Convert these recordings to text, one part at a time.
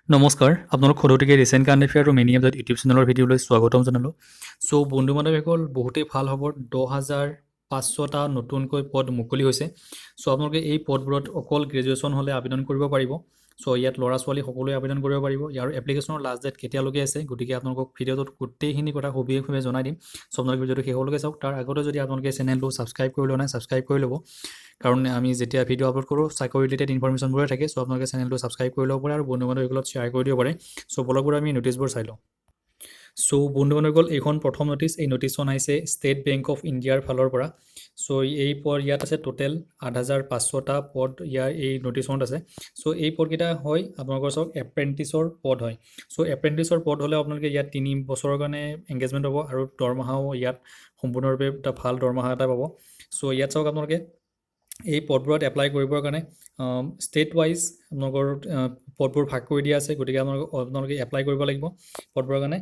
নমস্কাৰ আপোনালোক সদৌতিকে recent current affair আৰু মেনি আপডেট ইউটিউব চেনেলৰ ভিডিঅ'লৈ স্বাগতম জনালোঁ। চ' বন্ধু বান্ধৱীসকল বহুতেই ভাল খবৰ 10,500টা নতুনকৈ পদ মুকলি হৈছে। চ' আপোনালোকে এই পদবোৰত অকল গ্ৰেজুৱেশ্যন হ'লে আবেদন কৰিব পাৰিব। চ' ইয়াত ল'ৰা ছোৱালী সকলোৱে আবেদন কৰিব পাৰিব। ইয়াৰ এপ্লিকেশ্যনৰ লাষ্ট ডেট কেতিয়ালৈকে আছে, গতিকে আপোনালোকক ভিডিঅ'টোত গোটেইখিনি কথা সবিশেষভাৱে জনাই দিম। চ' আপোনালোকে ভিডিঅ'টো শেষলৈকে চাওক। তাৰ আগতে যদি আপোনালোকে চেনেলটো ছাবস্ক্ৰাইব কৰি লোৱা নাই, ছাবস্ক্ৰাইব কৰি ল'ব, কাৰণ আমি যেতিয়া ভিডিঅ' আপলোড কৰোঁ চাকৰি ৰিলেটেড ইনফৰমেশ্যনবোৰে থাকে। চ' আপোনালোকে চেনেলটো ছাবস্ক্ৰাইব কৰি ল'ব পাৰে আৰু বন্ধু বান্ধৱীসকলত শ্বেয়াৰ কৰি দিব পাৰে। চ' বলকবোৰ আমি নটিচবোৰ চাই লওঁ। চ' বন্ধু বান্ধৱীসকল এইখন প্ৰথম নটিচ। এই নটিচখন আহিছে ষ্টেট বেংক অফ ইণ্ডিয়াৰ ফালৰ পৰা। চ' এই পদ ইয়াত আছে টোটেল 8,500টা পদ ইয়াৰ এই নটিচখনত আছে। চ' এই পদকেইটা হয় আপোনালোকৰ চাওক এপ্ৰেণ্টিছৰ পদ হয়। চ' এপ্ৰেণ্টিছৰ পদ হ'লে আপোনালোকে ইয়াত 3 বছৰৰ কাৰণে এংগেজমেণ্ট হ'ব আৰু দৰমহাও ইয়াত সম্পূৰ্ণৰূপে এটা ভাল দৰমহা এটা পাব। চ' ইয়াত চাওক আপোনালোকে এই পদবোৰত এপ্লাই কৰিবৰ কাৰণে ষ্টেট ৱাইজ আপোনালোকৰ পদবোৰ ভাগ কৰি দিয়া আছে। গতিকে আপোনালোকে এপ্লাই কৰিব লাগিব পদবোৰৰ কাৰণে।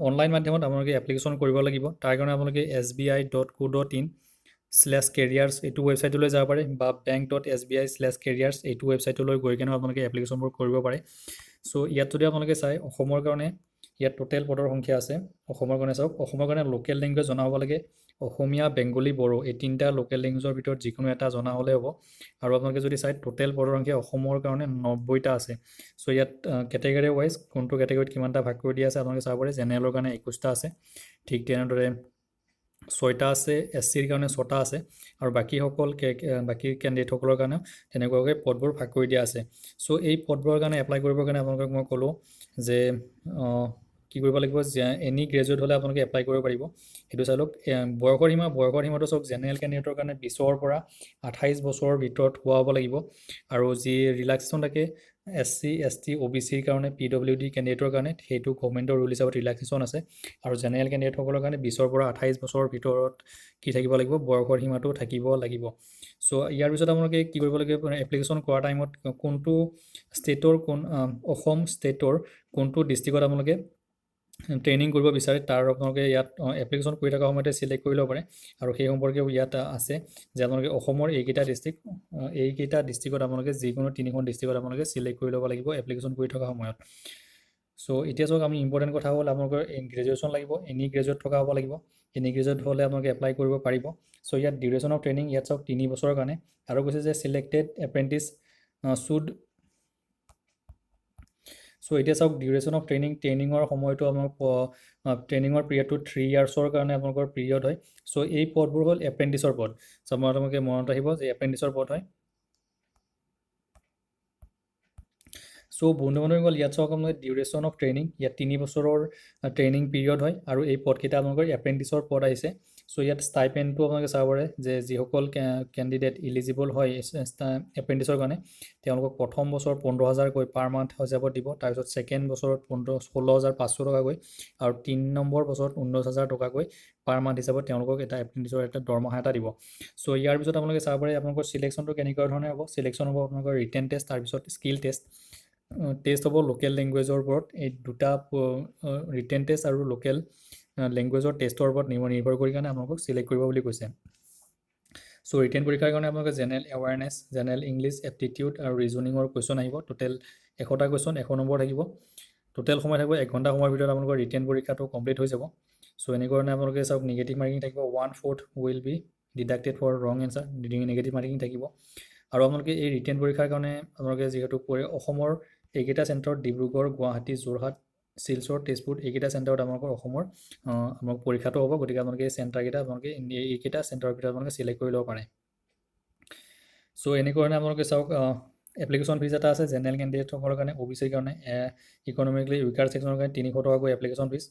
অনলাইন মাধ্যমত আপোনালোকে এপ্লিকেশ্যন কৰিব লাগিব। তাৰ কাৰণে আপোনালোকে sbi.co.in/careers এইটো ৱেবছাইটলৈ যাব পাৰে, বা bank.sbi/careers এইটো ৱেবছাইটলৈ গৈ কেনেও আপোনালোকে এপ্লিকেশ্যনবোৰ কৰিব পাৰে। চ' ইয়াত যদি আপোনালোকে চাই অসমৰ কাৰণে ইয়াত টোটেল পদৰ সংখ্যা আছে। অসমৰ কাৰণে চাওক, অসমৰ কাৰণে লোকেল লেংগুৱেজ জনা হ'ব লাগে। অসমীয়া, বেংগলী, বড়ো এই 3টা লোকেল লেংগুৱেজৰ ভিতৰত যিকোনো এটা জনা হ'লে হ'ব। আৰু আপোনালোকে যদি চাই টোটেল পদৰ সংখ্যা অসমৰ কাৰণে 90টা আছে। চ' ইয়াত কেটেগৰী ৱাইজ কোনটো কেটেগৰীত কিমানটা ভাগ কৰি দিয়া আছে আপোনালোকে চাব পাৰে। জেনেৰেলৰ কাৰণে 21টা আছে, ঠিক তেনেদৰে 6টা আছে, SCৰ কাৰণে 6টা আছে, আৰু বাকী কেণ্ডিডেটসকলৰ কাৰণেও তেনেকুৱাকৈ পদবোৰ ভাগ কৰি দিয়া আছে। চ' এই পদবোৰৰ কাৰণে এপ্লাই কৰিবৰ কাৰণে আপোনালোকক মই ক'লোঁ যে কি কৰিব লাগিব, যে এনি গ্ৰেজুৱেট হ'লে আপোনালোকে এপ্লাই কৰিব পাৰিব। সেইটো চাই লওক। বয়সৰ সীমাটো চাওক, জেনেৰেল কেণ্ডিডেটৰ কাৰণে 20ৰ পৰা 28 বছৰৰ ভিতৰত হোৱা হ'ব লাগিব। আৰু যি ৰিলেক্সেশ্যন থাকে SC, ST, OBCৰ কাৰণে, PWD কেণ্ডিডেটৰ কাৰণে সেইটো গভৰ্ণমেণ্টৰ ৰুল হিচাপত ৰিলেক্সেশ্যন আছে। আৰু জেনেৰেল কেণ্ডিডেটসকলৰ কাৰণে 20ৰ পৰা 28 বছৰৰ ভিতৰত কি থাকিব লাগিব, বয়সৰ সীমাটো থাকিব লাগিব। চ' ইয়াৰ পিছত আপোনালোকে কি কৰিব লাগিব, এপ্লিকেশ্যন কৰা টাইমত কোনটো ষ্টেটৰ অসম ষ্টেটৰ কোনটো ডিষ্ট্ৰিক্টত আপোনালোকে ট্ৰেইনিং কৰিব বিচাৰে তাৰ আপোনালোকে ইয়াত এপ্লিকেশ্যন কৰি থকা সময়তে চিলেক্ট কৰি ল'ব পাৰে। আৰু সেই সম্পৰ্কেও ইয়াত আছে যে আপোনালোকে অসমৰ এইকেইটা ডিষ্ট্ৰিক্টত আপোনালোকে যিকোনো 3খন ডিষ্ট্ৰিক্টত আপোনালোকে চিলেক্ট কৰি ল'ব লাগিব এপ্লিকেশ্যন কৰি থকা সময়ত। চ' এতিয়া চাওক, আমি ইম্পৰ্টেণ্ট কথা হ'ল আপোনালোকৰ গ্ৰেজুৱেশ্যন লাগিব, এনি গ্ৰেজুৱেট থকা হ'ব লাগিব। এনি গ্ৰেজুৱেট হ'লে আপোনালোকে এপ্লাই কৰিব পাৰিব। চ' ইয়াত ডিউৰেশ্যন অফ ট্ৰেইনিং ইয়াত চাওক 3 বছৰৰ কাৰণে। আৰু কৈছে যে চিলেক্টেড এপ্ৰেণ্টিছ শুড। চ' এতিয়া চাওক, ডিউৰেশ্যন অফ ট্ৰেইনিঙৰ সময়টো আপোনালোকৰ ট্ৰেইনিঙৰ পিৰিয়ডটো 3 ইয়াৰ্ছৰ কাৰণে আপোনালোকৰ পিৰিয়ড হয়। চ' এই পদবোৰ হ'ল এপ্ৰেণ্টিছৰ পদ। চ' আপোনালোকে মনত ৰাখিব যে এপ্ৰেণ্টিছৰ পদ হয়। চ' বন্ধু বান্ধৱীসকল ইয়াত চাওক, আপোনালোকে ডিউৰেশ্যন অফ ট্ৰেইনিং ইয়াত 3 বছৰৰ ট্ৰেইনিং পিৰিয়ড হয়। আৰু এই পদকেইটা আপোনালোকৰ এপ্ৰেণ্টিছৰ পদ আহিছে। চ' ইয়াত ষ্টাইপেণ্ডটো আপোনালোকে চাব পাৰে যে যিসকল কেণ্ডিডেট ইলিজিবল হয় এপ্ৰেণ্টিছৰ কাৰণে, তেওঁলোকক প্ৰথম বছৰ 15,000কৈ পাৰ মান্থ হিচাপত দিব। তাৰপিছত ছেকেণ্ড বছৰত 16,500 টকাকৈ, আৰু 3 নম্বৰ বছৰত 19,000 টকাকৈ পাৰ মান্থ হিচাপত তেওঁলোকক এটা এপ্ৰেণ্টিছৰ এটা দৰমহা এটা দিব। চ' ইয়াৰ পিছত আপোনালোকে চাব পাৰে আপোনালোকৰ চিলেকশ্যনটো কেনেকুৱা ধৰণে হ'ব। চিলেকশ্যন হ'ব আপোনালোকৰ ৰিটেন টেষ্ট, তাৰপিছত স্কিল টেষ্ট হ'ব লোকেল লেংগুৱেজৰ ওপৰত। এই দুটা ৰিটেন টেষ্ট আৰু লোকেল লেংগুৱেজৰ টেষ্টৰ ওপৰত নিৰ্ভৰ কৰি কাৰণে আপোনালোকক চিলেক্ট কৰিব বুলি কৈছে। চ' ৰিটেন পৰীক্ষাৰ কাৰণে আপোনালোকে general awareness, general English, aptitude আৰু ৰিজনিঙৰ কুৱেশ্যন আহিব। টোটেল 100টা কুৱেশ্যন, 100 নম্বৰ থাকিব। টোটেল সময় থাকিব 1 ঘণ্টা সময়ৰ ভিতৰত আপোনালোকৰ ৰিটেন পৰীক্ষাটো কমপ্লিট হৈ যাব। চ' এনেকুৱা ধৰণে আপোনালোকে চাওক, নিগেটিভ মাৰ্কিং থাকিব 1/4 উইল বি ডিডাক্টেড ফৰ ৰং এনচাৰ, নিগেটিভ মাৰ্কিং থাকিব। আৰু আপোনালোকে এই ৰিটেন পৰীক্ষাৰ কাৰণে আপোনালোকে যিহেতু অসমৰ এইকেইটা চেণ্টাৰত, ডিব্ৰুগড়, গুৱাহাটী, যোৰহাট, শিলচৰ, তেজপুৰ এইকেইটা চেণ্টাৰত আপোনালোকৰ অসমৰ আপোনালোকৰ পৰীক্ষাটো হ'ব। গতিকে আপোনালোকে এই চেণ্টাৰকেইটা এইকেইটা চেণ্টাৰৰ ভিতৰত আপোনালোকে চিলেক্ট কৰি ল'ব পাৰে। চ' এনেকুৱা ধৰণে আপোনালোকে চাওক, এপ্লিকেশ্যন ফিজ এটা আছে জেনেৰেল কেণ্ডিডেটসকলৰ কাৰণে, OBCৰ কাৰণে, ইকনমিকেলি উইকাৰ ছেকশ্যনৰ কাৰণে 300 টকাকৈ এপ্লিকেশ্যন ফিজ,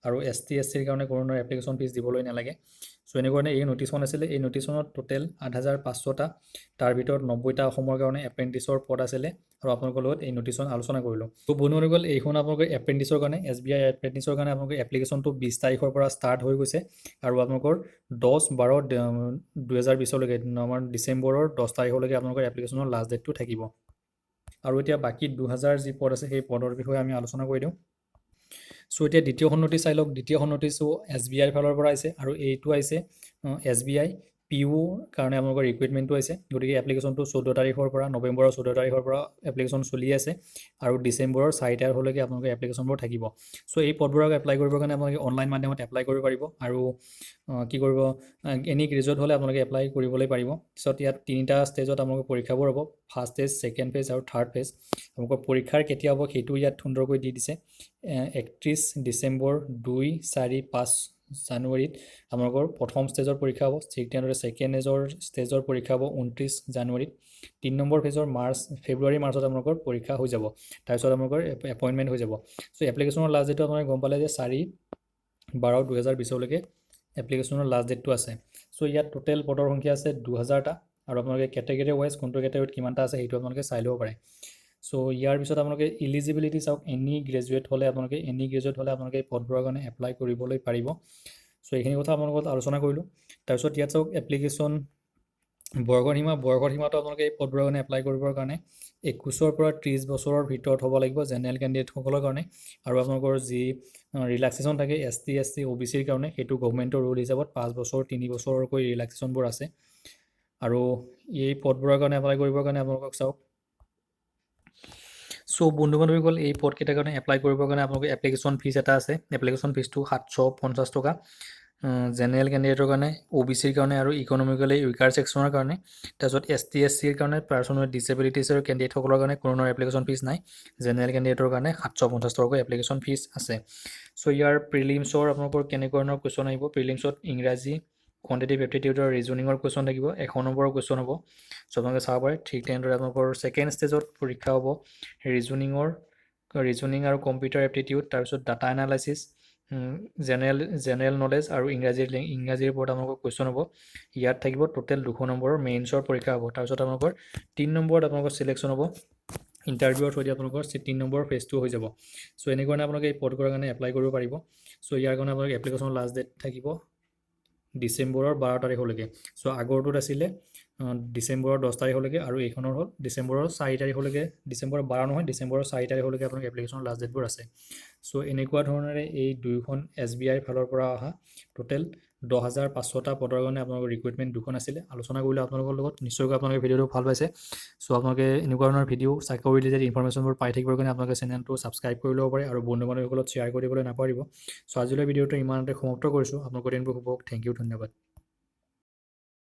আৰু ST SCৰ কাৰণে কোনো ধৰণৰ এপ্লিকেশ্যন ফিজ দিবলৈ নালাগে। চ' এনেকুৱা ধৰণে এই নটিচখন আছিলে। এই নটিচখনত টোটেল 8,500টা, তাৰ ভিতৰত 90টা অসমৰ কাৰণে এপ্ৰেণ্টিছৰ পদ আছিলে। আৰু আপোনালোকৰ লগত এই নটিচখন আলোচনা কৰিলোঁ। ত' বন্ধু বান্ধৱীসকল, এইখন আপোনালোকৰ এপ্ৰেণ্টিছৰ কাৰণে, SBI এপ্ৰেণ্টিছৰ কাৰণে আপোনালোকৰ এপ্লিকেশ্যনটো 20 তাৰিখৰ পৰা ষ্টাৰ্ট হৈ গৈছে। আৰু আপোনালোকৰ 10/12/2020লৈকে আমাৰ ডিচেম্বৰৰ 10 তাৰিখলৈকে আপোনালোকৰ এপ্লিকেশ্যনৰ লাষ্ট ডেটটো থাকিব। আৰু এতিয়া বাকী 2,000 যি পদ আছে সেই পদৰ বিষয়ে আমি আলোচনা কৰি দিওঁ। চ' এতিয়া দ্বিতীয়খন নটিচ চাই লওক। দ্বিতীয়খন নটিচো SBIৰ ফালৰ পৰা আহিছে, আৰু এইটো আহিছে SBI PO কাৰণে আপোনালোকৰ ৰিকুইটমেণ্টটো আছে গতিকে এপ্লিকেশ্যনটো 14 তাৰিখৰ পৰা নৱেম্বৰৰ 14 তাৰিখৰ পৰা এপ্লিকেশ্যন চলি আছে আৰু ডিচেম্বৰৰ 4 তাৰিখলৈকে আপোনালোকৰ এপ্লিকেশ্যনবোৰ থাকিব চ' এই পদবোৰক এপ্লাই কৰিবৰ কাৰণে আপোনালোকে অনলাইন মাধ্যমত এপ্লাই কৰিব পাৰিব আৰু কি কৰিব এনি গ্ৰেজুৱেট হ'লে আপোনালোকে এপ্লাই কৰিবলৈ পাৰিব পিছত ইয়াত তিনিটা ষ্টেজত আপোনালোকৰ পৰীক্ষাবোৰ হ'ব ফাৰ্ষ্ট ষ্টেজ ছেকেণ্ড ফেজ আৰু থাৰ্ড ফেজ আপোনালোকৰ পৰীক্ষাৰ কেতিয়া হ'ব সেইটো ইয়াত সুন্দৰকৈ দি দিছে 31 ডিচেম্বৰ 2 4 5 জানুৱাৰীত আপোনালোকৰ প্ৰথম ষ্টেজৰ পৰীক্ষা হ'ব ঠিক তেনেদৰে ছেকেণ্ড ষ্টেজৰ পৰীক্ষা হ'ব 29 জানুৱাৰীত 3 নম্বৰ ফেজৰ ফেব্ৰুৱাৰী মাৰ্চত আপোনালোকৰ পৰীক্ষা হৈ যাব তাৰপিছত আপোনালোকৰ এপইণ্টমেণ্ট হৈ যাব চ' এপ্লিকেশ্যনৰ লাষ্ট ডেটটো আপোনালোকে গম পালে যে 4/12/2020লৈকে এপ্লিকেশ্যনৰ লাষ্ট ডেটটো আছে চ' ইয়াত টোটেল পদৰ সংখ্যা আছে 2000টা আৰু আপোনালোকে কেটেগৰী ৱাইজ কোনটো কেটেগৰীত কিমানটা আছে সেইটো আপোনালোকে চাই ল'ব পাৰে চ' ইয়াৰ পিছত আপোনালোকে ইলিজিবিলিটি চাওক এনি গ্ৰেজুৱেট হ'লে আপোনালোকে এই পদবোৰৰ কাৰণে এপ্লাই কৰিবলৈ পাৰিব চ' এইখিনি কথা আপোনালোকৰ লগত আলোচনা কৰিলোঁ তাৰপিছত ইয়াত চাওক এপ্লিকেশ্যন বয়সৰ সীমাটো আপোনালোকে এই পদবোৰৰ কাৰণে এপ্লাই কৰিবৰ কাৰণে 21 পৰা 30 বছৰৰ ভিতৰত হ'ব লাগিব জেনেৰেল কেণ্ডিডেটসকলৰ কাৰণে আৰু আপোনালোকৰ যি ৰিলেক্সেশ্যন থাকে ST SC OBCৰ কাৰণে সেইটো গভৰ্ণমেণ্টৰ ৰুল হিচাপত 5 বছৰ 3 বছৰকৈ ৰিলেক্সেশ্যনবোৰ আছে আৰু এই পদবোৰৰ কাৰণে এপ্লাই কৰিবৰ কাৰণে আপোনালোকক চাওক চ' বন্ধু বান্ধৱীসকল এই পদকেইটাৰ কাৰণে এপ্লাই কৰিবৰ কাৰণে আপোনালোকে এপ্লিকেশ্যন ফিজ এটা আছে এপ্লিকেশ্যন ফিজটো 750 টকা জেনেৰেল কেণ্ডিডেটৰ কাৰণে OBCৰ কাৰণে আৰু ইকনমিকেলি উইকাৰ ছেকশ্যনৰ কাৰণে তাৰপিছত ST SCৰ কাৰণে পাৰ্চন উইথ ডিছেবিলিটিছৰ কেণ্ডিডেটসকলৰ কাৰণে কোনো ধৰণৰ এপ্লিকেশ্যন ফিজ নাই জেনেৰেল কেণ্ডিডেটৰ কাৰণে 750 টকাকৈ এপ্লিকেশ্যন ফিজ আছে চ' ইয়াৰ প্ৰিলিমছৰ আপোনালোকৰ কেনেকুৱা ধৰণৰ কুৱেশ্যন আহিব প্ৰিলিমছত ইংৰাজী কোৱান্টিটিভ এপ্টিটিউডৰ ৰিজনিঙৰ কুৱেশ্যন থাকিব 100 নম্বৰৰ কুৱেশ্যন হ'ব চ' আপোনালোকে চাব পাৰে ঠিক তেনেদৰে আপোনালোকৰ ছেকেণ্ড ষ্টেজত পৰীক্ষা হ'ব ৰিজনিং আৰু কম্পিউটাৰ এপ্টিটিউড তাৰপিছত ডাটা এনালাইচিছ জেনেৰেল নলেজ আৰু ইংৰাজীৰ ওপৰত আপোনালোকৰ কুৱেশ্যন হ'ব ইয়াত থাকিব টোটেল 200 নম্বৰৰ মেইনছৰ পৰীক্ষা হ'ব তাৰপিছত আপোনালোকৰ 3 নম্বৰত আপোনালোকৰ চিলেকশ্যন হ'ব ইণ্টাৰভিউৰ থ্ৰুদি আপোনালোকৰ 3 নম্বৰৰ ফেজটো হৈ যাব চ' এনেকুৱা আপোনালোকে এই পদবোৰৰ কাৰণে এপ্লাই কৰিব পাৰিব চ' ইয়াৰ কাৰণে আপোনালোকে এপ্লিকেশ্যনৰ লাষ্ট ডেট থাকিব ডিচেম্বৰৰ 12 তাৰিখলৈকে চ' আগৰটোত আছিলে ডিচেম্বৰৰ 10 তাৰিখলৈকে আৰু এইখনৰ হ'ল ডিচেম্বৰৰ 4 তাৰিখলৈকে ডিচেম্বৰৰ 12 নহয় ডিচেম্বৰৰ 4 তাৰিখলৈকে আপোনালোকৰ এপ্লিকেশ্যনৰ লাষ্ট ডেটবোৰ আছে চ' এনেকুৱা ধৰণেৰে এই দুয়োখন SBI ফালৰ পৰা অহা টোটেল 10,500টা পদৰ কাৰণে আপোনালোকৰ ৰিক্ৰুইটমেণ্ট দুখন আছিলে আলোচনা কৰিলে আপোনালোকৰ লগত নিশ্চয়কৈ আপোনালোকে ভিডিঅ'টো ভাল পাইছে চ' আপোনালোকে এনেকুৱা ধৰণৰ ভিডিঅ' চাকৰি ৰিলেটেড ইনফৰমেশ্যনবোৰ পাই থাকিবৰ কাৰণে আপোনালোকে চেনেলটো ছাবস্ক্ৰাইব কৰি ল'ব পাৰে আৰু বন্ধু বান্ধৱীসকলত শ্বেয়াৰ কৰি দিবলৈ নাপাহৰিব চ' আজিলৈ ভিডিঅ'টো ইমানতে সমাপ্ত কৰিছোঁ আপোনালোকৰ দিনবোৰ শুভ হওক থেংক ইউ ধন্যবাদ